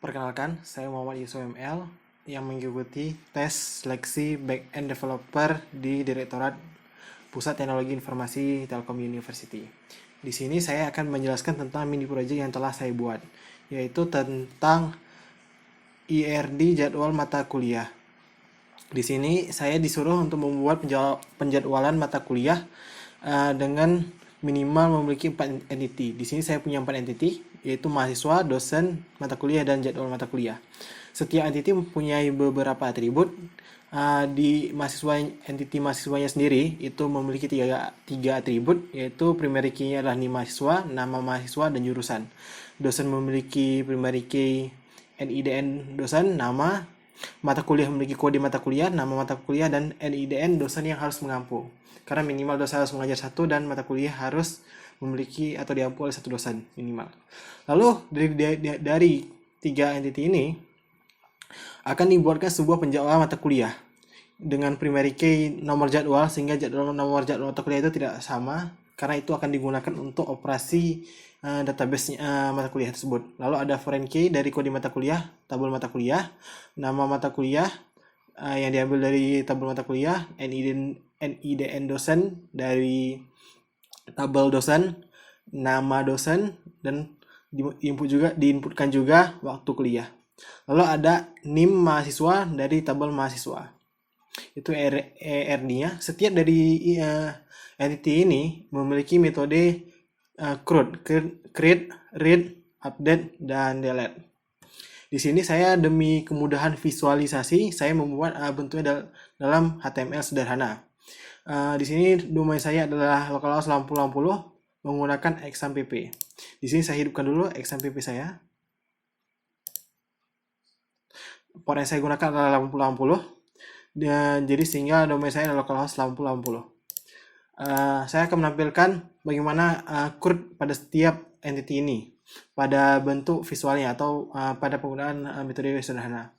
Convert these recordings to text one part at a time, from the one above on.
Perkenalkan, saya Muhammad Yusuf ML yang mengikuti tes seleksi back-end developer di Direktorat Pusat Teknologi Informasi Telkom University. Di sini saya akan menjelaskan tentang mini project yang telah saya buat, yaitu tentang IRD jadwal mata kuliah. Di sini saya disuruh untuk membuat penjadwalan mata kuliah dengan minimal memiliki 4 entity. Di sini saya punya 4 entity, yaitu mahasiswa, dosen, mata kuliah, dan jadwal mata kuliah. Setiap entity mempunyai beberapa atribut. Di entity mahasiswanya sendiri itu memiliki tiga atribut, yaitu primary key-nya adalah nim mahasiswa, nama mahasiswa, dan jurusan. Dosen memiliki primary key NIDN dosen, nama. Mata kuliah memiliki kode mata kuliah, nama mata kuliah, dan NIDN dosen yang harus mengampu. Karena minimal dosen harus mengajar satu dan mata kuliah harus memiliki atau diampu oleh satu dosen minimal. Lalu dari tiga entity ini akan dibuatkan sebuah penjadwalan mata kuliah dengan primary key nomor jadwal, sehingga nomor jadwal mata kuliah itu tidak sama, karena itu akan digunakan untuk operasi database mata kuliah tersebut. Lalu ada foreign key dari kode mata kuliah, tabel mata kuliah, nama mata kuliah yang diambil dari tabel mata kuliah, NIDN dosen dari tabel dosen, nama dosen, dan diinputkan juga waktu kuliah. Lalu ada NIM mahasiswa dari tabel mahasiswa. Itu ERD-nya. Setiap dari entity ini memiliki metode create, read, update, dan delete. Di sini saya demi kemudahan visualisasi, saya membuat bentuknya dalam HTML sederhana. Di sini domain saya adalah localhost 8080 menggunakan XAMPP. Di sini saya hidupkan dulu XAMPP saya. Port yang saya gunakan adalah 8080. Dan jadi sehingga domain saya adalah localhost 8080. Saya akan menampilkan bagaimana CRUD pada setiap entity ini pada bentuk visualnya atau pada penggunaan metode sederhana.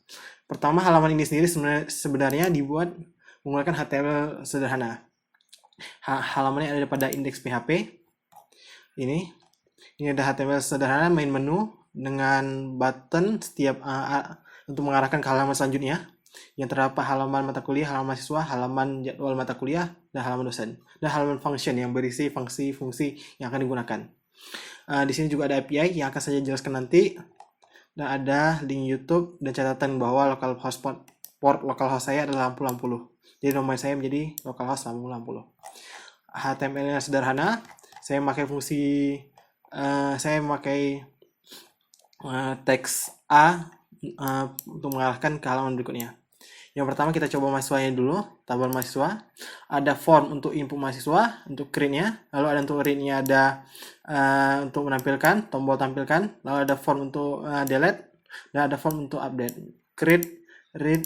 Pertama, halaman ini sendiri sebenarnya dibuat menggunakan HTML sederhana. Halamannya ada pada index PHP. Ini ada HTML sederhana, main menu dengan button setiap untuk mengarahkan ke halaman selanjutnya, yang terdapat halaman mata kuliah, halaman mahasiswa, halaman jadwal mata kuliah, dan halaman dosen, dan halaman function yang berisi fungsi-fungsi yang akan digunakan. Di sini juga ada API yang akan saya jelaskan nanti, dan ada link YouTube dan catatan bahwa port localhost saya adalah 8080. Jadi domain saya menjadi localhost 8080. HTML-nya sederhana. Saya memakai teks A untuk mengarahkan ke halaman berikutnya. Yang pertama kita coba mahasiswanya dulu, tabel mahasiswa. Ada form untuk input mahasiswa, untuk create-nya. Lalu ada untuk read-nya, ada untuk menampilkan, tombol tampilkan. Lalu ada form untuk delete, dan ada form untuk update. Create, read,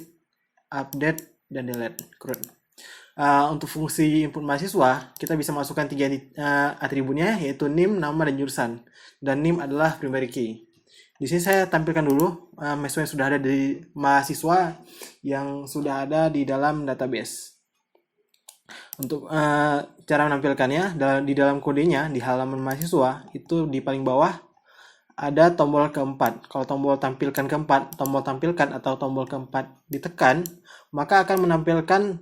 update, dan delete. Untuk fungsi input mahasiswa, kita bisa masukkan tiga atributnya, yaitu NIM, nama, dan jurusan. Dan NIM adalah primary key. Di sini saya tampilkan dulu mahasiswa yang sudah ada di mahasiswa yang sudah ada di dalam database. Untuk cara menampilkannya, di dalam kodenya di halaman mahasiswa itu di paling bawah ada tombol keempat. Kalau tombol tampilkan keempat, tombol tampilkan atau tombol keempat ditekan, maka akan menampilkan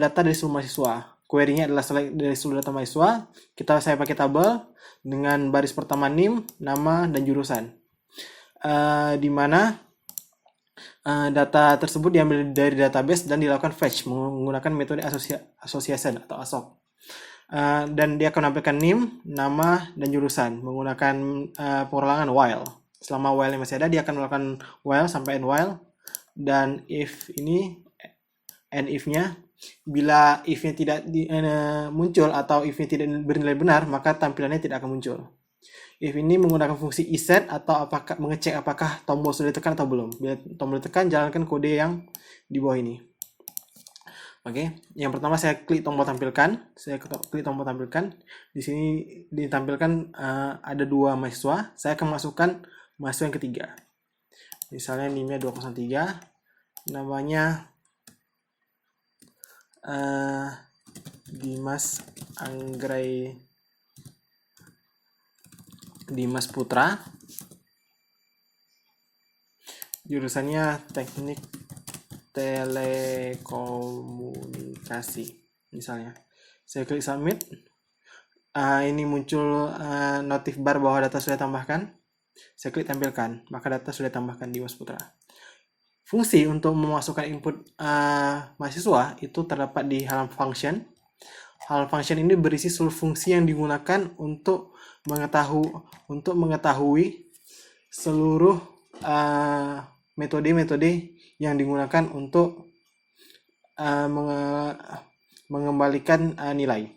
data dari seluruh mahasiswa. Query-nya adalah select dari seluruh data mahasiswa. Saya pakai tabel dengan baris pertama NIM, nama, dan jurusan. Di mana data tersebut diambil dari database dan dilakukan fetch menggunakan metode association atau ASOC. Dan dia akan menampilkan NIM, nama, dan jurusan menggunakan pengulangan while. Selama while masih ada, dia akan melakukan while sampai end while. Dan if ini and if-nya, bila if-nya tidak muncul atau if-nya tidak bernilai benar, maka tampilannya tidak akan muncul. If ini menggunakan fungsi iset atau mengecek apakah tombol sudah ditekan atau belum. Bila tombol ditekan, jalankan kode yang di bawah ini. Oke, yang pertama saya klik tombol tampilkan. Di sini ditampilkan ada dua mahasiswa. Saya akan masukkan mahasiswa yang ketiga. Misalnya NIM-nya 203, namanya Dimas Putra. jurusannya teknik telekomunikasi misalnya. Saya klik submit. Ini muncul notif bar bahwa data sudah tambahkan. Saya klik tampilkan, maka data sudah tambahkan di Mas Putra. Fungsi untuk memasukkan input mahasiswa itu terdapat di halaman function. Halaman function ini berisi seluruh fungsi yang digunakan untuk mengetahui seluruh metode-metode yang digunakan untuk mengembalikan nilai.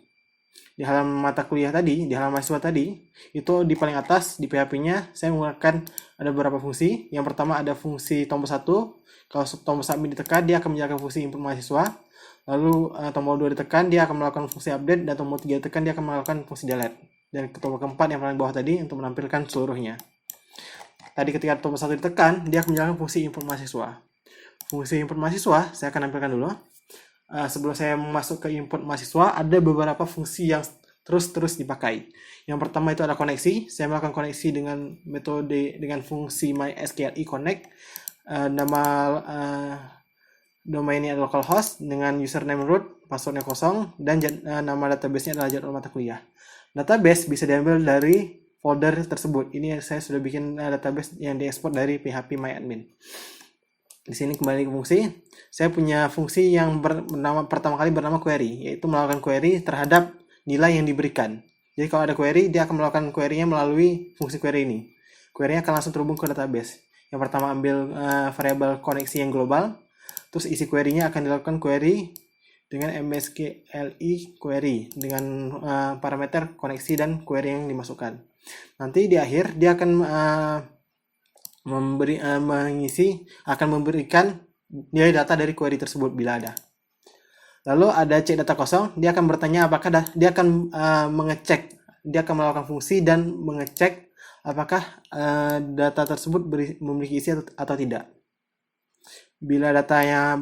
Di halaman mata kuliah tadi, di halaman mahasiswa tadi, itu di paling atas di PHP-nya saya menggunakan ada beberapa fungsi. Yang pertama ada fungsi tombol 1. Kalau tombol submit ditekan, dia akan menjalankan fungsi input mahasiswa. Lalu tombol 2 ditekan, dia akan melakukan fungsi update, dan tombol 3 ditekan, dia akan melakukan fungsi delete. Dan tombol keempat yang paling bawah tadi untuk menampilkan seluruhnya. Tadi ketika tombol 1 ditekan, dia akan menjalankan fungsi input mahasiswa. Fungsi input mahasiswa saya akan nampilkan dulu. Sebelum saya masuk ke input mahasiswa, ada beberapa fungsi yang terus dipakai. Yang pertama itu ada koneksi. Saya melakukan koneksi dengan dengan fungsi MySQLi connect. Nama domainnya adalah localhost dengan username root, passwordnya kosong, dan nama database-nya adalah jadwal mata kuliah. Database bisa diambil dari folder tersebut. Ini saya sudah bikin database yang diekspor dari PHP MyAdmin. Di sini kembali ke fungsi. Saya punya fungsi yang pertama kali bernama query, yaitu melakukan query terhadap nilai yang diberikan. Jadi kalau ada query, dia akan melakukan query-nya melalui fungsi query ini. Query-nya akan langsung terhubung ke database. Yang pertama ambil variabel koneksi yang global, terus isi query-nya akan dilakukan query dengan MySQLi query dengan parameter koneksi dan query yang dimasukkan. Nanti di akhir dia akan memberikan nilai data dari query tersebut bila ada. Lalu ada cek data kosong, dia akan bertanya apakah dia akan mengecek, dia akan melakukan fungsi dan mengecek apakah data tersebut memiliki isi atau tidak. Bila datanya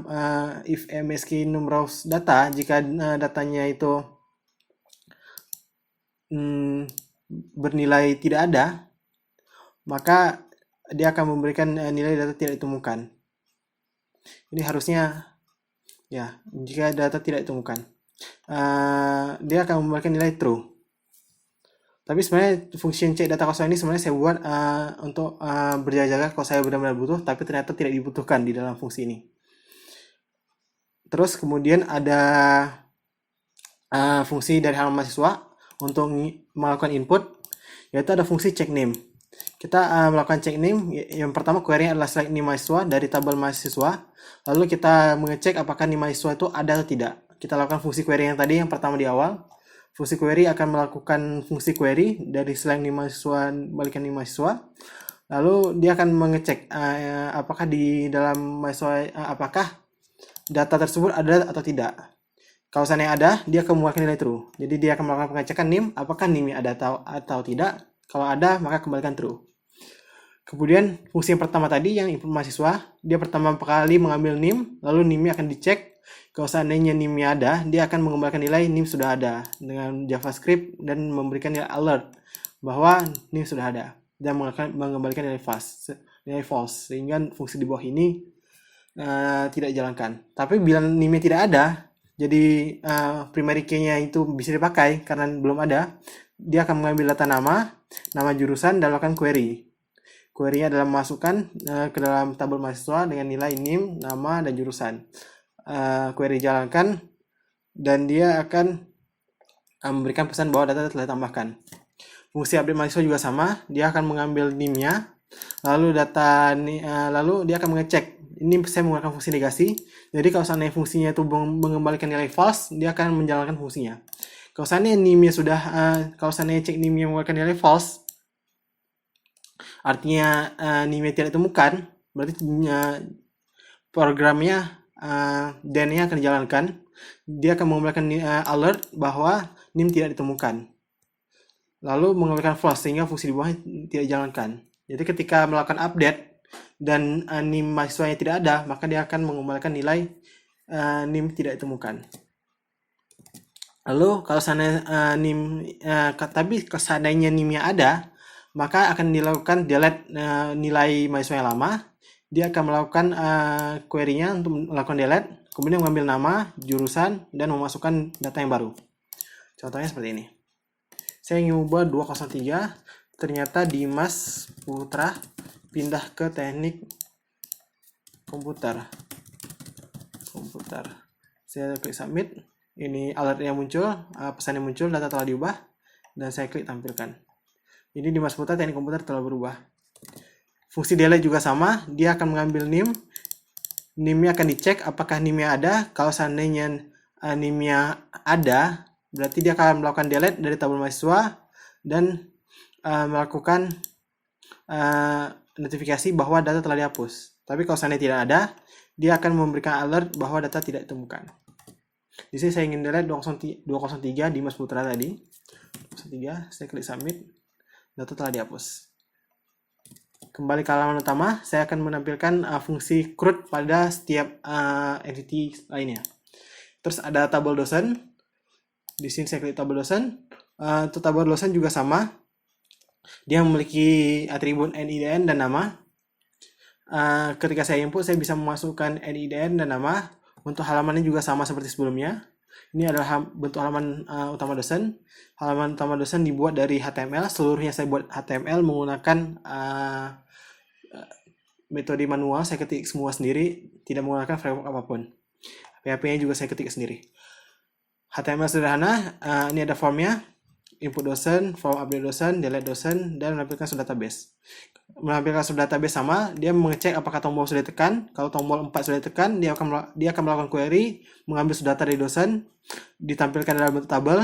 if MSK numerous data, jika datanya itu bernilai tidak ada, maka dia akan memberikan nilai data tidak ditemukan. Ini harusnya ya, jika data tidak ditemukan, dia akan memberikan nilai true. Tapi sebenarnya fungsi cek data kosong ini sebenarnya saya buat untuk berjaga-jaga kalau saya benar-benar butuh, tapi ternyata tidak dibutuhkan di dalam fungsi ini. Terus kemudian ada fungsi dari halaman mahasiswa untuk melakukan input, yaitu ada fungsi check name. Kita melakukan check name. Yang pertama query adalah select name mahasiswa dari tabel mahasiswa. Lalu kita mengecek apakah name mahasiswa itu ada atau tidak. Kita lakukan fungsi query yang tadi yang pertama di awal. Fungsi query akan melakukan fungsi query dari select name mahasiswa balikan name mahasiswa. Lalu dia akan mengecek apakah di dalam mahasiswa apakah data tersebut ada atau tidak. Kalau seandainya ada, dia akan mengeluarkan nilai true. Jadi dia akan melakukan pengecekan name apakah name ada atau tidak. Kalau ada, maka kembalikan true. Kemudian fungsi yang pertama tadi yang input mahasiswa, dia pertama kali mengambil NIM, lalu NIM-nya akan dicek. Kalau seandainya NIM-nya ada, dia akan mengembalikan nilai NIM sudah ada dengan JavaScript dan memberikan nilai alert bahwa NIM sudah ada dan mengembalikan nilai false sehingga fungsi di bawah ini tidak dijalankan. Tapi bila NIM-nya tidak ada, jadi primary key-nya itu bisa dipakai karena belum ada, dia akan mengambil data nama jurusan dan melakukan query. Query-nya adalah memasukkan ke dalam tabel mahasiswa dengan nilai NIM, nama, dan jurusan. Query jalankan dan dia akan memberikan pesan bahwa data telah ditambahkan. Fungsi update mahasiswa juga sama, dia akan mengambil NIM-nya, lalu dia akan mengecek. Ini saya menggunakan fungsi negasi. Jadi kalau seandainya fungsinya itu mengembalikan nilai false, dia akan menjalankan fungsinya. Kalau seandainya NIM-nya kalau seandainya cek NIM-nya mengeluarkan nilai false, artinya NIM-nya tidak ditemukan, berarti programnya DN-nya akan dijalankan. Dia akan mengembalikan alert bahwa NIM tidak ditemukan. Lalu mengembalikan false sehingga fungsi di bawahnya tidak dijalankan. Jadi ketika melakukan update dan NIM mahasiswanya tidak ada, maka dia akan mengembalikan nilai NIM tidak ditemukan. Lalu kalau seandainya NIM-nya ada, maka akan dilakukan delete nilai mahasiswa yang lama. dia akan melakukan query-nya untuk melakukan delete, kemudian mengambil nama, jurusan, dan memasukkan data yang baru. Contohnya seperti ini. Saya ingin ubah 203, ternyata Dimas Putra pindah ke teknik komputer. Saya klik submit, ini alert yang muncul, pesan yang muncul, data telah diubah, dan saya klik tampilkan. Ini Dimas Putra teknik komputer telah berubah. Fungsi delete juga sama, dia akan mengambil NIM-nya akan dicek apakah NIM-nya ada. Kalau seandainya NIM-nya ada, berarti dia akan melakukan delete dari tabel mahasiswa dan melakukan notifikasi bahwa data telah dihapus. Tapi kalau seandainya tidak ada, dia akan memberikan alert bahwa data tidak ditemukan. Di sini saya ingin delete 203 Dimas Putra tadi. 203, saya klik submit, data telah dihapus. Kembali ke halaman utama, saya akan menampilkan fungsi CRUD pada setiap entity lainnya. Terus ada tabel dosen. Di sini saya klik tabel dosen. Untuk tabel dosen juga sama. Dia memiliki atribut NIDN dan nama. Ketika saya input, saya bisa memasukkan NIDN dan nama. Untuk halamannya juga sama seperti sebelumnya. Ini adalah bentuk halaman utama dosen. Halaman utama dosen dibuat dari HTML. Seluruhnya saya buat HTML menggunakan metode manual. Saya ketik semua sendiri, tidak menggunakan framework apapun. PHP-nya juga saya ketik sendiri. HTML sederhana. Ini ada formnya. Input dosen, form update dosen, delete dosen, dan menampilkan sub database. Menampilkan sub database sama, dia mengecek apakah tombol sudah ditekan. Kalau tombol 4 sudah ditekan, dia akan melakukan query, mengambil sub data dari dosen, ditampilkan dalam bentuk tabel.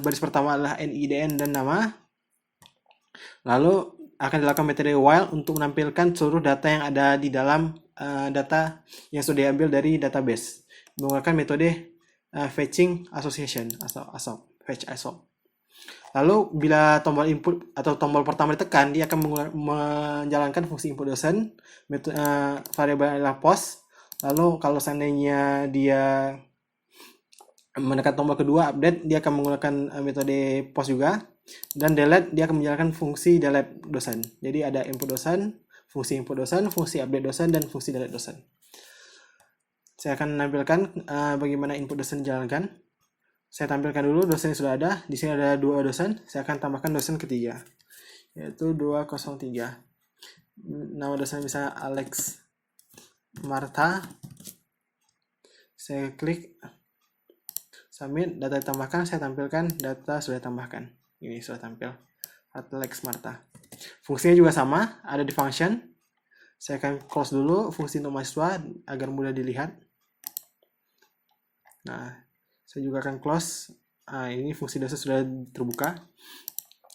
Baris pertama adalah NIDN dan nama. Lalu akan dilakukan metode while untuk menampilkan seluruh data yang ada di dalam data yang sudah diambil dari database. Menggunakan metode fetching association atau ASOP. Fetch ASOP. Lalu bila tombol input atau tombol pertama ditekan, dia akan menjalankan fungsi input dosen. Variabel adalah post. Lalu kalau seandainya dia menekan tombol kedua update, dia akan menggunakan metode post juga. Dan delete, dia akan menjalankan fungsi delete dosen. Jadi ada input dosen, fungsi input dosen, fungsi update dosen, dan fungsi delete dosen. Saya akan menampilkan bagaimana input dosen dijalankan. Saya tampilkan dulu dosen yang sudah ada. Di sini ada 2 dosen. Saya akan tambahkan dosen ketiga, yaitu 203. Nama dosen misalnya Alex Martha. Saya klik submit, data ditambahkan. Saya tampilkan data sudah ditambahkan. Ini sudah tampil Alex Martha. Fungsinya juga sama, ada di function. Saya akan close dulu fungsi untuk mahasiswa agar mudah dilihat. Nah, saya juga akan close. Ini fungsi dosen sudah terbuka.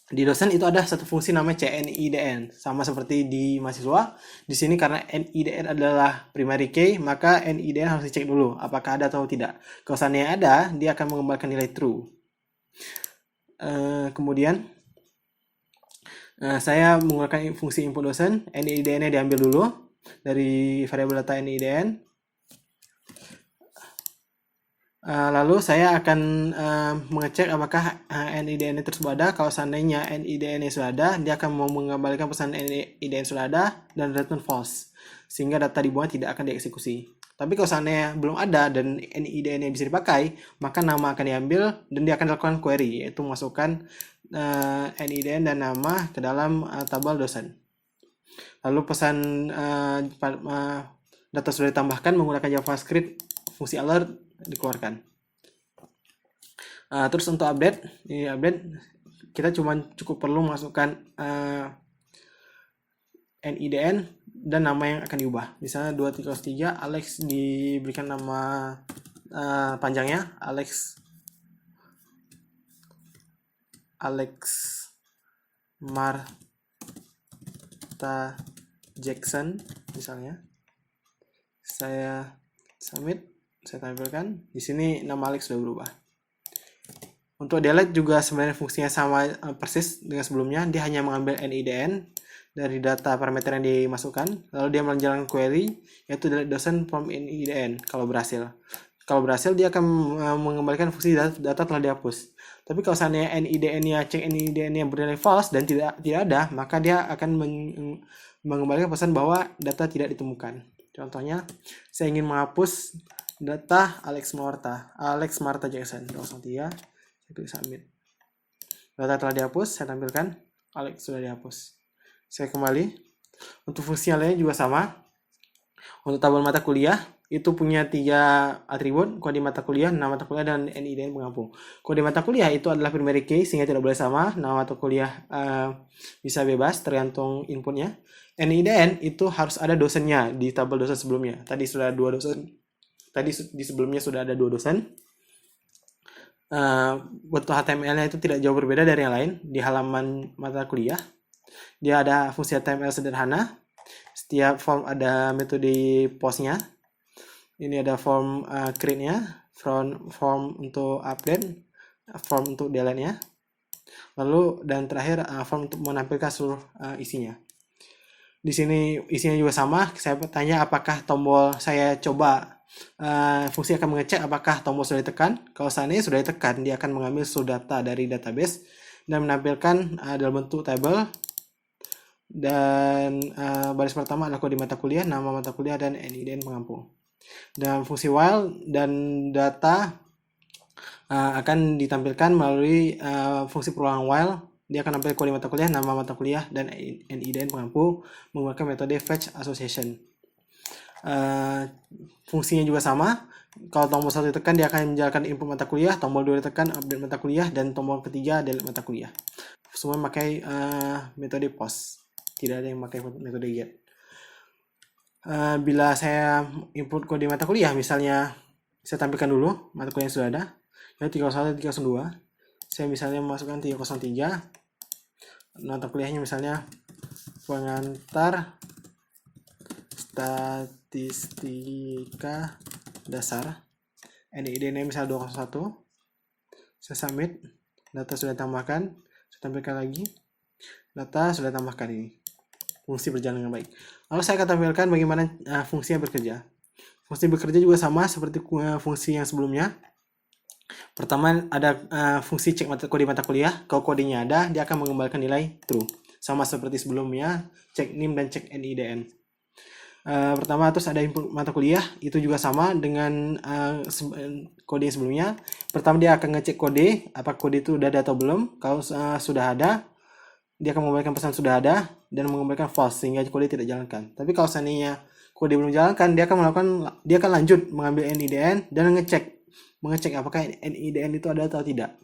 Di dosen itu ada satu fungsi namanya CNIDN, sama seperti di mahasiswa. Di sini karena NIDN adalah primary key, maka NIDN harus dicek dulu apakah ada atau tidak. Kalau seandainya ada, dia akan mengembalikan nilai true. Kemudian saya menggunakan fungsi input dosen. NIDN-nya diambil dulu dari variabel data NIDN. Lalu saya akan mengecek apakah NIDN tersebut ada. Kalau seandainya NIDN sudah ada, dia akan mengembalikan pesan NIDN sudah ada dan return false, sehingga data di bawah tidak akan dieksekusi. Tapi kalau seandainya belum ada dan NIDN bisa dipakai, maka nama akan diambil dan dia akan dilakukan query, yaitu masukkan NIDN dan nama ke dalam tabel dosen. Lalu pesan data sudah ditambahkan menggunakan JavaScript, fungsi alert dikeluarkan. Terus untuk update, ini update kita cukup perlu masukkan NIDN dan nama yang akan diubah. Misalnya 203 Alex diberikan nama panjangnya Alex Martha Jackson misalnya. Saya submit. Saya tampilkan. Di sini nama Alex sudah berubah. Untuk delete juga sebenarnya fungsinya sama persis dengan sebelumnya. Dia hanya mengambil NIDN dari data parameter yang dimasukkan. Lalu dia menjalankan query, yaitu delete dosen from NIDN kalau berhasil. Kalau berhasil, dia akan mengembalikan fungsi data telah dihapus. Tapi kalau seandainya NIDN-nya cek NIDN-nya bernilai false dan tidak ada, maka dia akan mengembalikan pesan bahwa data tidak ditemukan. Contohnya, saya ingin menghapus data Alex Marta Jackson 03, saya klik submit. Data telah dihapus, saya tampilkan Alex sudah dihapus. Saya kembali. Untuk fungsi yang lainnya juga sama. Untuk tabel mata kuliah itu punya 3 atribut: kode mata kuliah, nama mata kuliah, dan NIDN pengampung. Kode mata kuliah itu adalah primary key sehingga tidak boleh sama. Nama mata kuliah bisa bebas tergantung inputnya. NIDN itu harus ada dosennya di tabel dosen sebelumnya. Tadi sudah 2 dosen. Tadi di sebelumnya sudah ada 2 dosen. Bentuk HTML-nya itu tidak jauh berbeda dari yang lain. Di halaman mata kuliah dia ada fungsi HTML sederhana. Setiap form ada metode post-nya. Ini ada form create-nya, form untuk update, form untuk delete-nya. Lalu dan terakhir form untuk menampilkan seluruh isinya. Di sini isinya juga sama. Saya tanya apakah tombol, saya coba fungsi akan mengecek apakah tombol sudah ditekan. Kalau seandainya sudah ditekan, dia akan mengambil seluruh data dari database dan menampilkan dalam bentuk table. Dan baris pertama adalah kode mata kuliah, nama mata kuliah, dan NIDN pengampung. Dan fungsi while dan data akan ditampilkan melalui fungsi perulangan while. Dia akan tampil kode mata kuliah, nama mata kuliah, dan NIDN pengampung menggunakan metode fetch association. Fungsinya juga sama. Kalau tombol 1 ditekan, dia akan menjalankan input mata kuliah, tombol 2 ditekan update mata kuliah, dan tombol ketiga delete mata kuliah. Semua memakai metode post, tidak ada yang memakai metode get. Bila saya input kode mata kuliah, misalnya saya tampilkan dulu mata kuliah yang sudah ada, yaitu 301 302. Saya misalnya memasukkan 303. Mata kuliahnya misalnya pengantar statistika dasar. NIDN-nya misalnya 201. Saya submit. Data sudah ditambahkan. Saya tampilkan lagi. Data sudah ditambahkan ini. Fungsi berjalan dengan baik. Lalu saya akan tampilkan bagaimana fungsinya bekerja. Fungsi bekerja juga sama seperti fungsi yang sebelumnya. Pertama ada fungsi cek kode mata kuliah. Kalau kodenya ada, dia akan mengembalikan nilai true. Sama seperti sebelumnya, cek NIM dan cek NIDN. Pertama terus ada input mata kuliah, itu juga sama dengan kode yang sebelumnya. Pertama dia akan ngecek kode, apakah kode itu sudah ada atau belum. Kalau sudah ada, dia akan mengembalikan pesan sudah ada dan mengembalikan false sehingga kode tidak dijalankan. Tapi kalau seandainya kode belum dijalankan, dia akan lanjut mengambil NIDN dan mengecek apakah NIDN itu ada atau tidak.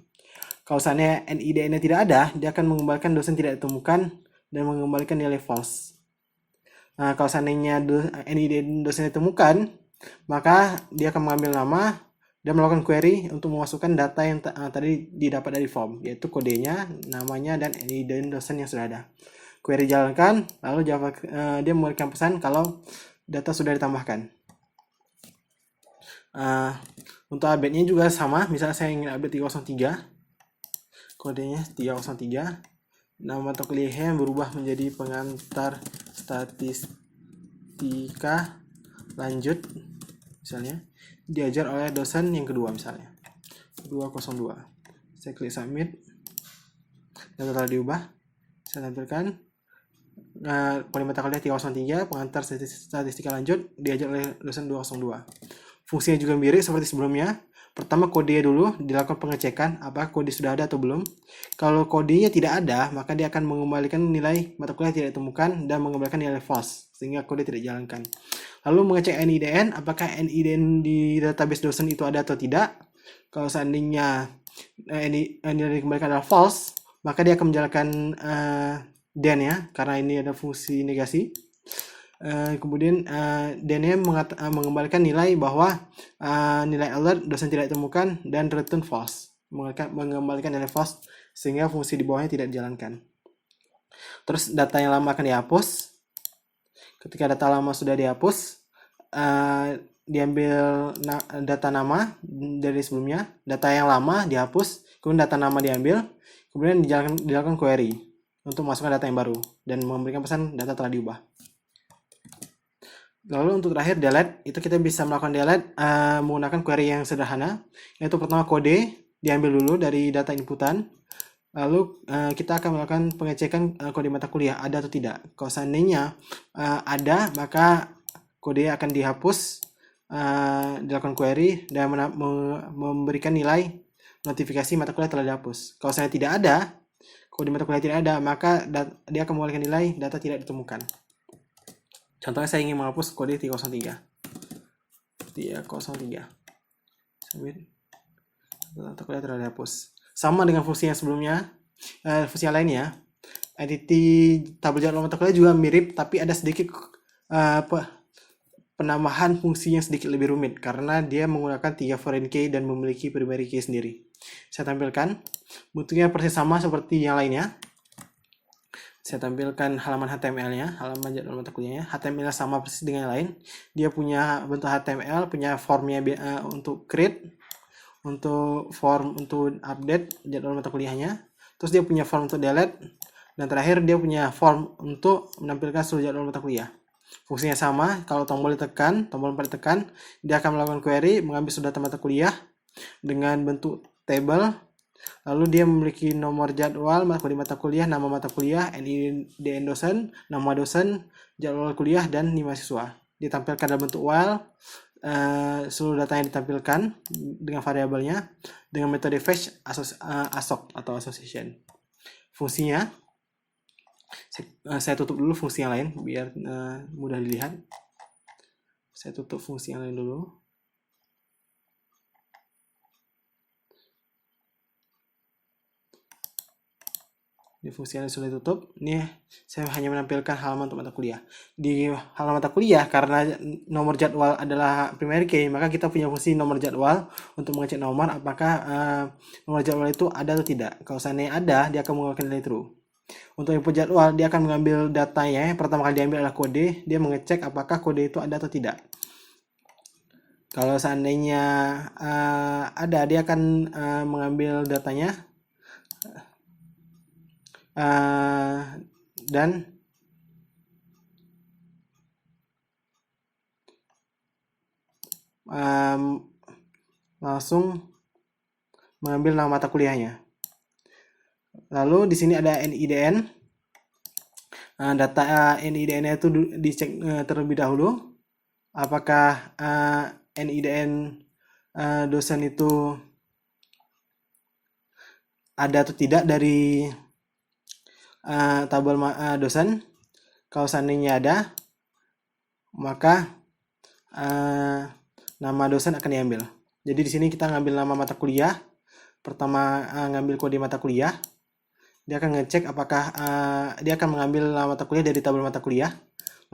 Kalau seandainya NIDN-nya tidak ada, dia akan mengembalikan dosen tidak ditemukan dan mengembalikan nilai false. Nah, kalau seandainya NIDN dosen ditemukan, maka dia akan mengambil nama dan melakukan query untuk memasukkan data yang tadi didapat dari form, yaitu kodenya, namanya, dan NIDN dosen yang sudah ada. Query jalankan, lalu dia memberikan pesan kalau data sudah ditambahkan. Untuk update-nya juga sama. Misalnya saya ingin update 303, kodenya 303, nama mata kuliahnya berubah menjadi pengantar statistika lanjut, misalnya diajar oleh dosen yang kedua, misalnya 202. Saya klik submit, data telah diubah. Saya tampilkan kode mata kuliah 303, pengantar statistika lanjut, diajar oleh dosen 202. Fungsinya juga mirip seperti sebelumnya. Pertama kode dulu dilakukan pengecekan apakah kode sudah ada atau belum. Kalau kodenya tidak ada, maka dia akan mengembalikan nilai mata kuliah tidak ditemukan dan mengembalikan nilai false sehingga kode tidak dijalankan. Lalu mengecek NIDN, apakah NIDN di database dosen itu ada atau tidak. Kalau seandainya NIDN dikembalikan adalah false, maka dia akan menjalankan then ya, karena ini ada fungsi negasi. Kemudian DNM mengembalikan nilai bahwa nilai alert dosen tidak ditemukan dan return false, mengembalikan nilai false sehingga fungsi di bawahnya tidak dijalankan. Terus data yang lama akan dihapus. Ketika data lama sudah dihapus, diambil data nama dari sebelumnya, data yang lama dihapus, kemudian data nama diambil, kemudian dilakukan query untuk masukkan data yang baru dan memberikan pesan data telah diubah. Lalu untuk terakhir delete, itu kita bisa melakukan delete menggunakan query yang sederhana, yaitu pertama kode, diambil dulu dari data inputan. Lalu kita akan melakukan pengecekan kode mata kuliah ada atau tidak. Kalau seandainya ada, maka kode akan dihapus, dilakukan query dan memberikan nilai notifikasi mata kuliah telah dihapus. Kalau saya tidak ada, kode mata kuliah tidak ada, maka dia akan mengeluarkan nilai data tidak ditemukan. Contohnya saya ingin menghapus kode 303. 303. Submit. Mata kuliah telah dihapus. Sama dengan fungsi yang sebelumnya, fungsi yang lainnya. Entity tabel jadwal mata kuliah juga mirip, tapi ada sedikit penambahan fungsi yang sedikit lebih rumit karena dia menggunakan 3 foreign key dan memiliki primary key sendiri. Saya tampilkan bentuknya persis sama seperti yang lainnya. Saya tampilkan halaman HTML-nya, halaman jadwal mata kuliahnya. HTML-nya sama persis dengan yang lain. Dia punya bentuk HTML, punya formnya untuk create, untuk form untuk update jadwal mata kuliahnya. Terus dia punya form untuk delete, dan terakhir dia punya form untuk menampilkan seluruh jadwal mata kuliah. Fungsinya sama, kalau tombol 4 ditekan, dia akan melakukan query, mengambil seluruh data mata kuliah dengan bentuk table. Lalu dia memiliki nomor jadwal, kode mata kuliah, nama mata kuliah, NIDN dosen, nama dosen, jadwal kuliah, dan NIM mahasiswa. Ditampilkan dalam bentuk while, seluruh datanya ditampilkan dengan variabelnya dengan metode fetch ASOC atau association. Fungsinya, saya tutup dulu fungsi yang lain biar mudah dilihat. Saya tutup fungsi yang lain dulu. Di fungsi yang sudah ditutup, ini saya hanya menampilkan halaman untuk mata kuliah. Di halaman mata kuliah, karena nomor jadwal adalah primary key, maka kita punya fungsi nomor jadwal untuk mengecek nomor apakah nomor jadwal itu ada atau tidak. Kalau seandainya ada, dia akan mengeluarkan nilai true. Untuk input jadwal, dia akan mengambil datanya. Pertama kali diambil adalah kode, dia mengecek apakah kode itu ada atau tidak. Kalau seandainya ada, dia akan mengambil datanya dan langsung mengambil nama mata kuliahnya. Lalu di sini ada NIDN. Data NIDN itu dicek terlebih dahulu. Apakah NIDN dosen itu ada atau tidak dari tabel dosen. Kalau seandainya ada, maka nama dosen akan diambil. Jadi di sini kita ngambil nama mata kuliah. Pertama ngambil kode mata kuliah. Dia akan ngecek apakah dia akan mengambil nama mata kuliah dari tabel mata kuliah.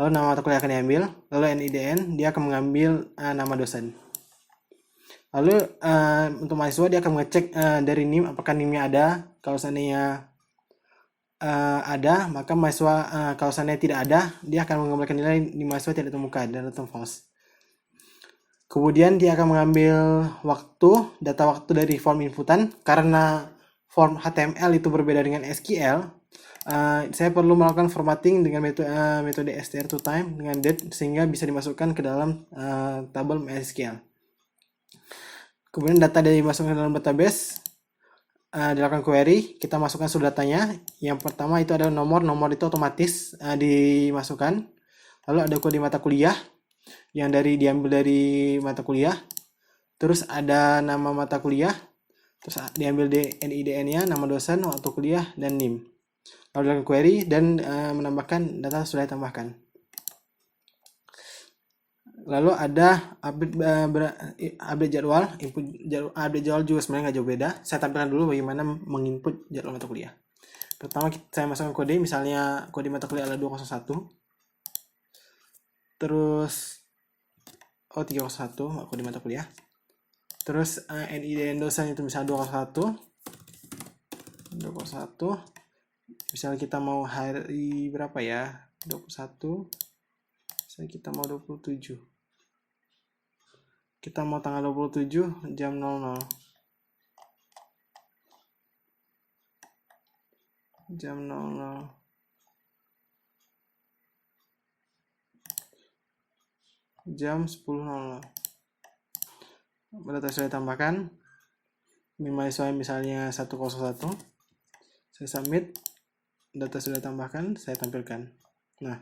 Lalu nama mata kuliah akan diambil. Lalu NIDN dia akan mengambil nama dosen. Lalu untuk mahasiswa dia akan mengecek dari NIM apakah NIM-nya ada. Kalau seandainya ada, maka mahasiswa kalau seandainya tidak ada, dia akan mengembalikan nilai NIM mahasiswa tidak ditemukan dan return false. Kemudian dia akan mengambil data waktu dari form inputan. Karena form HTML itu berbeda dengan SQL, saya perlu melakukan formatting dengan metode str2time dengan date sehingga bisa dimasukkan ke dalam tabel MySQL. Kemudian data dari dimasukkan ke dalam database, dilakukan query, kita masukkan seluruh datanya. Yang pertama itu adalah nomor itu otomatis dimasukkan. Lalu ada kode mata kuliah yang diambil dari mata kuliah. Terus ada nama mata kuliah, terus diambil NIDN-nya, nama dosen, waktu kuliah, dan NIM. Lalu dilakukan query dan menambahkan data sudah ditambahkan. Lalu ada update jadwal, update jadwal juga sebenarnya nggak jauh beda. Saya tampilkan dulu bagaimana menginput jadwal mata kuliah. Pertama saya masukkan kode, misalnya kode mata kuliah adalah 201. Terus 301 kode mata kuliah. Terus NIDN dosen itu misalnya 201. Misalnya kita mau hari berapa ya? 21. Misalnya kita mau 27. Kita mau tanggal 27 jam 00. Jam 00. Jam 10.00. Data sudah ditambahkan. NIM mahasiswa misalnya 101, saya submit, data sudah tambahkan, saya tampilkan. Nah,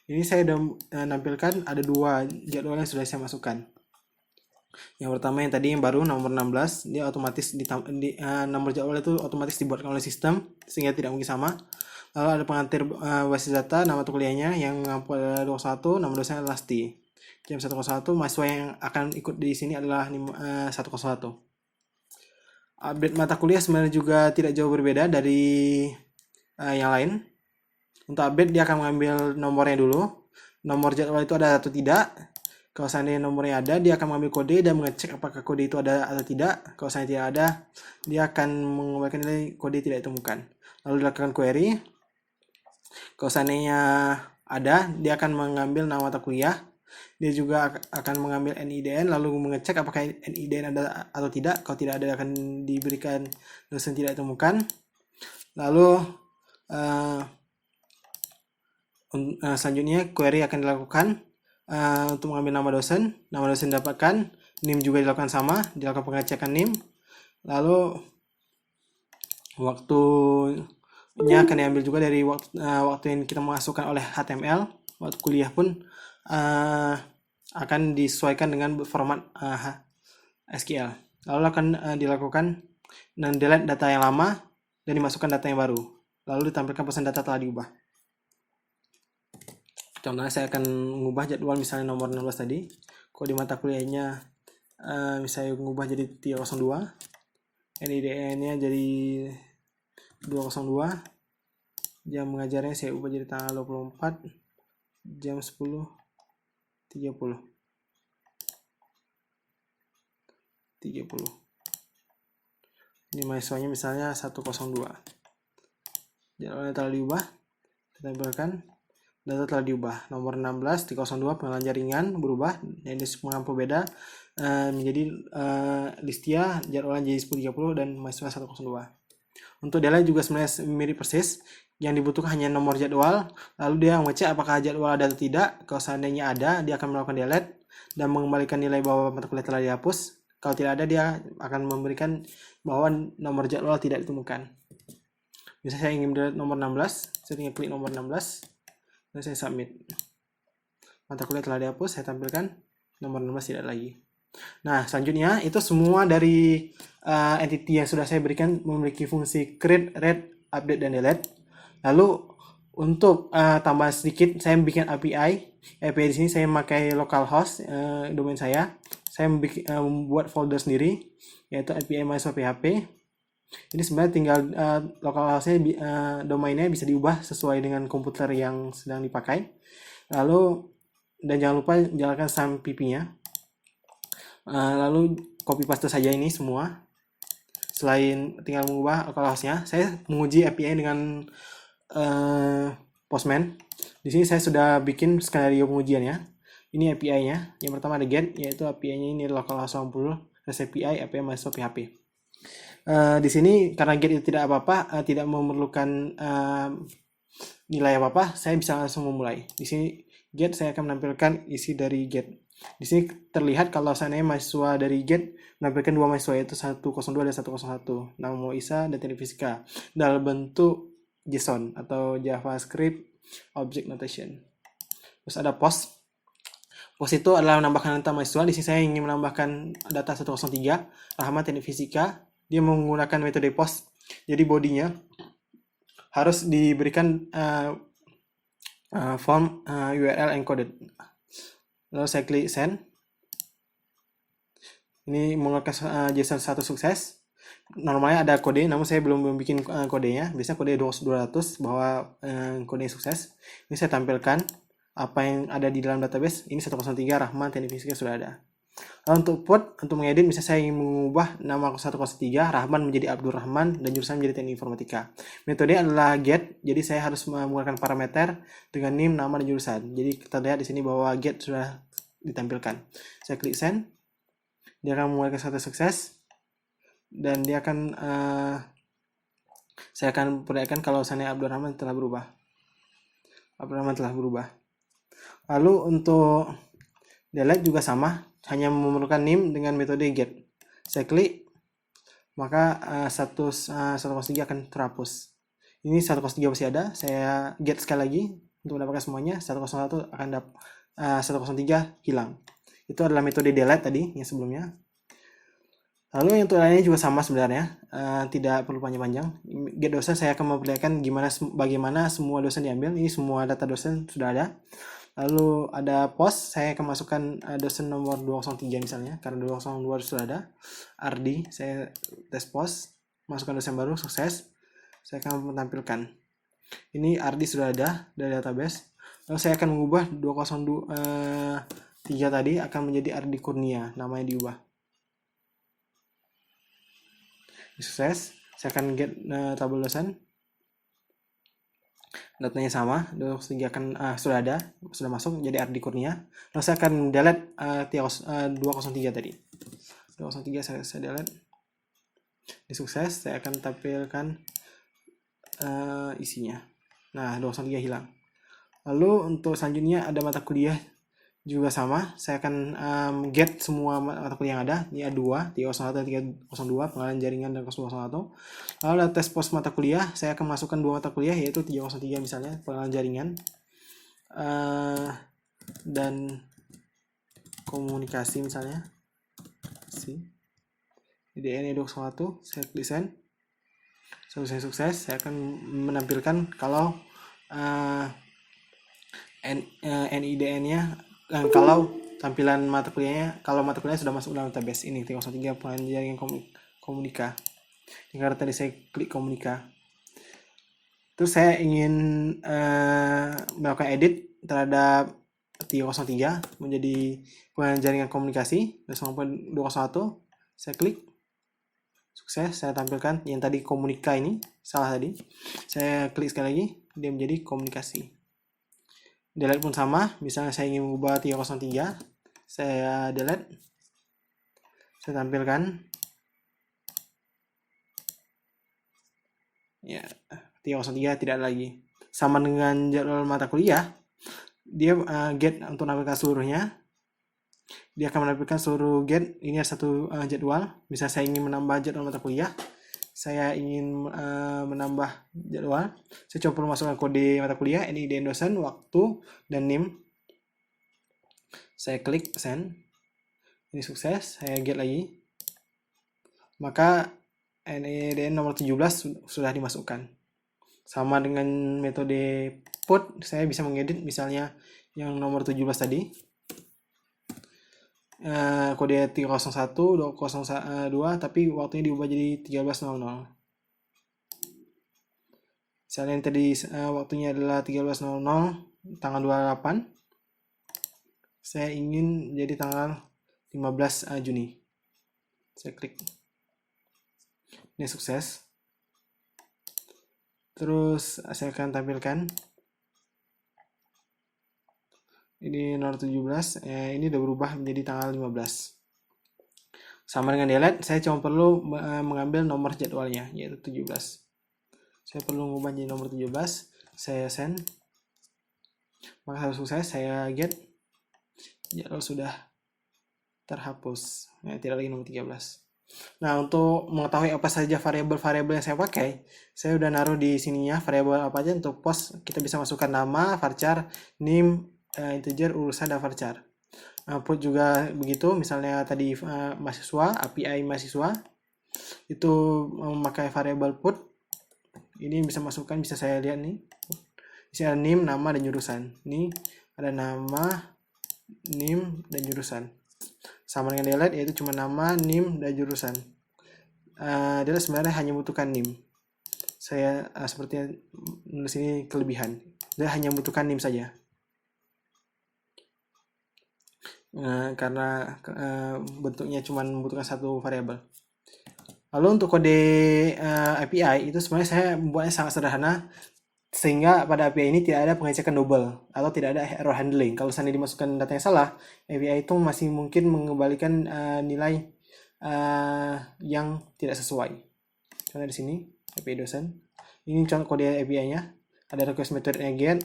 ini saya sudah nampilkan ada 2 jadwal yang sudah saya masukkan. Yang pertama yang tadi yang baru nomor 16, dia otomatis nomor jadwal itu otomatis dibuatkan oleh sistem sehingga tidak mungkin sama. Lalu ada pengantar basis data, nama kuliahnya yang mengampu adalah 21, nama dosen adalah Lasti. Jam 101, mahasiswa yang akan ikut di sini adalah 101. Update mata kuliah sebenarnya juga tidak jauh berbeda dari yang lain. Untuk update dia akan mengambil nomornya dulu. Nomor jadwal itu ada atau tidak. Kalau seandainya nomornya ada, dia akan mengambil kode dan mengecek apakah kode itu ada atau tidak. Kalau seandainya tidak ada, dia akan mengembalikan nilai kode tidak ditemukan. Lalu dilakukan query. Kalau seandainya ada, dia akan mengambil nama mata kuliah. Dia juga akan mengambil NIDN lalu mengecek apakah NIDN ada atau tidak. Kalau tidak ada, akan diberikan dosen tidak ditemukan. Lalu selanjutnya query akan dilakukan untuk mengambil nama dosen didapatkan, NIM juga dilakukan sama, dilakukan pengecekan NIM. Lalu waktunya akan diambil juga dari waktu yang kita masukkan oleh HTML. Waktu kuliah pun akan disesuaikan dengan format SQL. Lalu akan dilakukan dan delete data yang lama dan dimasukkan data yang baru. Lalu ditampilkan pesan data telah diubah. Contohnya saya akan mengubah jadwal misalnya nomor 16 tadi. Kalau di mata kuliahnya misalnya mengubah jadi 302, NIDN-nya jadi 202, jam mengajarnya saya ubah jadi tanggal 24, jam 10.30. Ini mahasiswanya misalnya 102. Jadwalnya telah diubah, kita tampilkan. Data telah diubah. Nomor 16, 302 pengenalan jaringan berubah. Ini mengampu beda menjadi Listia, jadwalnya jadi 10.30 dan mahasiswa 102. Untuk delete juga sebenarnya mirip persis. Yang dibutuhkan hanya nomor jadwal. Lalu dia mengecek apakah jadwal ada atau tidak. Kalau seandainya ada, dia akan melakukan delete dan mengembalikan nilai bahwa mata kuliah telah dihapus. Kalau tidak ada, dia akan memberikan bahwa nomor jadwal tidak ditemukan. Misalnya saya ingin delete nomor 16, saya tinggal klik nomor 16. Dan saya submit. Mata kuliah telah dihapus, saya tampilkan nomor 16 tidak lagi. Nah, selanjutnya itu semua dari entity yang sudah saya berikan memiliki fungsi create, read, update, dan delete. Lalu untuk tambah sedikit, saya bikin API. API di sini saya memakai localhost domain saya. Saya membuat folder sendiri, yaitu API mahasiswa PHP. Ini sebenarnya tinggal localhost-nya domainnya bisa diubah sesuai dengan komputer yang sedang dipakai. Lalu dan jangan lupa jalankan SAMPP-nya. Lalu copy paste saja ini semua. Selain tinggal mengubah localhost-nya, saya menguji API dengan Postman. Di sini saya sudah bikin skenario pengujiannya. Ini API-nya. Yang pertama ada get, yaitu API-nya ini localhost 80 REST API mahasiswa PHP. Di sini karena get itu tidak apa-apa, tidak memerlukan nilai apa-apa, saya bisa langsung memulai. Di sini get saya akan menampilkan isi dari get. Di sini terlihat kalau seandainya mahasiswa dari get menampilkan 2 mahasiswa yaitu 102 dan 101. Nama Isa dan teknik fisika dalam bentuk JSON atau JavaScript Object Notation. Terus ada post. Post itu adalah menambahkan data mahasiswa. Di sini saya ingin menambahkan data 103, Rahmat teknik fisika. Dia menggunakan metode post. Jadi bodinya harus diberikan form URL encoded. Lalu saya klik send. Ini mengeluarkan JSON satu sukses. Normalnya ada kode, namun saya belum bikin kodenya. Biasanya kode 200 bahwa kode sukses. Ini saya tampilkan apa yang ada di dalam database. Ini 103 Rahman teknik fisika sudah ada. Lalu untuk port, untuk mengedit, misalnya saya ingin mengubah nama 103 Rahman menjadi Abdul Rahman dan jurusan menjadi teknik informatika. Metode adalah get, jadi saya harus menggunakan parameter dengan NIM, nama, dan jurusan. Jadi kita lihat di sini bahwa get sudah ditampilkan. Saya klik send, dia akan mengeluarkan satu sukses dan dia akan saya akan perlihatkan kalau seandainya Abdul Rahman telah berubah. Abdul Rahman telah berubah. Lalu untuk delete juga sama, hanya memerlukan NIM dengan metode get. Saya klik, maka 1,3 akan terhapus. Ini 1,3 masih ada, saya get sekali lagi untuk mendapatkan semuanya. 101 akan 103 hilang. Itu adalah metode delete tadi yang sebelumnya. Lalu yang untuk lainnya juga sama sebenarnya, tidak perlu panjang-panjang. Get dosen saya akan memperlihatkan bagaimana semua dosen diambil. Ini semua data dosen sudah ada. Lalu ada post, saya akan masukkan dosen nomor 203 misalnya, karena 202 sudah ada. RD, saya tes post, masukkan dosen baru, sukses. Saya akan menampilkan. Ini RD sudah ada dari database. Lalu saya akan mengubah 203 tadi akan menjadi RD Kurnia, namanya diubah. Sukses, saya akan get tabel dosen. Datanya sama, 203 akan sudah ada, sudah masuk jadi RD Kurnia. Lalu saya akan delete 203 tadi. 203 saya delete. Ini sukses, saya akan tampilkan isinya. Nah, 203 hilang. Lalu untuk selanjutnya ada mata kuliah juga sama. Saya akan get semua mata kuliah yang ada. Ini ada 2, 301 dan 302, pengenalan jaringan dan 001. Lalu ada tes pos mata kuliah. Saya akan masukkan 2 mata kuliah, yaitu 303 misalnya, pengenalan jaringan dan komunikasi misalnya. IDN 201, saya klik send. Sukses, saya akan menampilkan kalau NIDN-nya, kalau tampilan mata kuliahnya, kalau mata kuliahnya sudah masuk dalam database. Ini 303 penjaringan komunika. Ini karena tadi saya klik komunika. Terus saya ingin melakukan edit terhadap 303 menjadi jaringan komunikasi 201. Saya klik. Sukses, saya tampilkan yang tadi komunika ini, salah tadi. Saya klik sekali lagi, dia menjadi komunikasi. Delete pun sama, misalnya saya ingin mengubah 303, saya delete. Saya tampilkan. Ya, 303 tidak ada lagi. Sama dengan jadwal mata kuliah, dia get untuk menampilkan seluruhnya. Dia akan menampilkan seluruh get. Ini ada satu jadwal. Bisa saya ingin menambah jadwal mata kuliah, saya ingin menambah jadwal, saya coba perlu masukkan kode mata kuliah, NIDN dosen, waktu, dan NIM. Saya klik send. Ini sukses, saya get lagi. Maka NIDN nomor 17 sudah dimasukkan. Sama dengan metode put, saya bisa mengedit misalnya yang nomor 17 tadi. Kode 301, 202, tapi waktunya diubah jadi 13.00. Misalnya yang tadi waktunya adalah 13.00, tanggal 28. Saya ingin jadi tanggal 15 Juni. Saya klik. Ini sukses. Terus saya akan tampilkan. Ini nomor 17, ini udah berubah menjadi tanggal 15. Sama dengan delete, saya cuma perlu mengambil nomor jadwalnya, yaitu 17. Saya perlu mengubah jadi nomor 17, saya send. Maka harus sukses, saya get. Jadwal sudah terhapus, tidak lagi nomor 13. Nah, untuk mengetahui apa saja variabel-variabel yang saya pakai, saya udah naruh di sininya variabel apa aja. Untuk post kita bisa masukkan nama, varchar, nim, integer, urusan, dan varchar. Put juga begitu, misalnya tadi mahasiswa, API mahasiswa itu memakai variabel put. Ini bisa masukkan, bisa saya lihat nih, bisa ada nim, nama, dan jurusan. Ini ada nama, nim, dan jurusan. Sama dengan delete, yaitu cuma nama, nim, dan jurusan. Delete sebenarnya hanya membutuhkan nim. Saya sepertinya nulis ini kelebihan. Dia hanya membutuhkan nim saja. Karena bentuknya cuma membutuhkan satu variabel. Lalu untuk kode API itu sebenarnya saya membuatnya sangat sederhana, sehingga pada API ini tidak ada pengecekan double atau tidak ada error handling. Kalau seandainya dimasukkan data yang salah, API itu masih mungkin mengembalikan nilai yang tidak sesuai. Contoh di sini API dosen. Ini contoh kode API-nya. Ada request method get,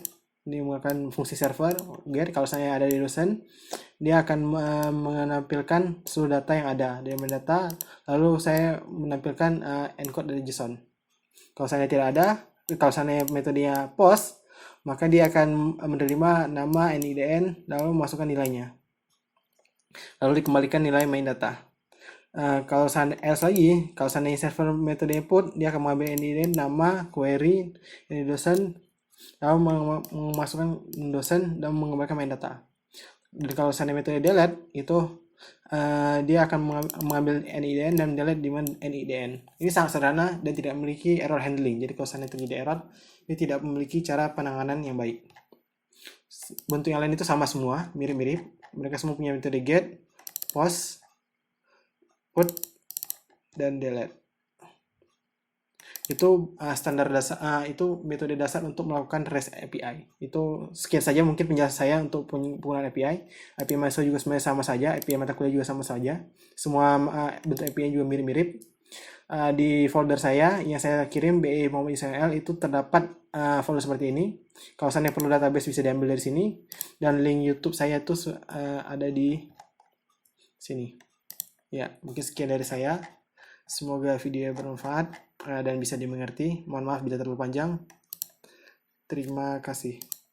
Ini menggunakan fungsi server get. Kalau saya ada di dosen, dia akan menampilkan seluruh data yang ada dari main data, lalu saya menampilkan encode dari JSON. Kalau saya tidak ada, kalau saya metodenya post, maka dia akan menerima nama NIDN lalu masukkan nilainya, lalu dikembalikan nilai main data. Kalau else lagi, kalau seandainya server metode input, dia akan mengambil NIDN, nama, query, ini dosen, lalu memasukkan dosen dan mengembalikan main data. Dan kalau seandainya metode delete, itu dia akan mengambil NIDN dan delete di NIDN. Ini sangat sederhana dan tidak memiliki error handling. Jadi kalau seandainya terjadi error, ini tidak memiliki cara penanganan yang baik. Bentuk yang lain itu sama semua, mirip-mirip. Mereka semua punya metode get, post, put, dan delete. Itu standar dasar, itu metode dasar untuk melakukan REST API. Itu sekian saja mungkin penjelasan saya untuk penggunaan API. API mahasiswa juga sebenarnya sama saja, API mata kuliah juga sama saja. Semua bentuk API juga mirip-mirip. Di folder saya yang saya kirim BE Muhammad Ismail itu terdapat folder seperti ini. Kalau seandainya perlu database bisa diambil dari sini, dan link YouTube saya itu ada di sini. Ya, mungkin sekian dari saya. Semoga video bermanfaat dan bisa dimengerti. Mohon maaf bila terlalu panjang. Terima kasih.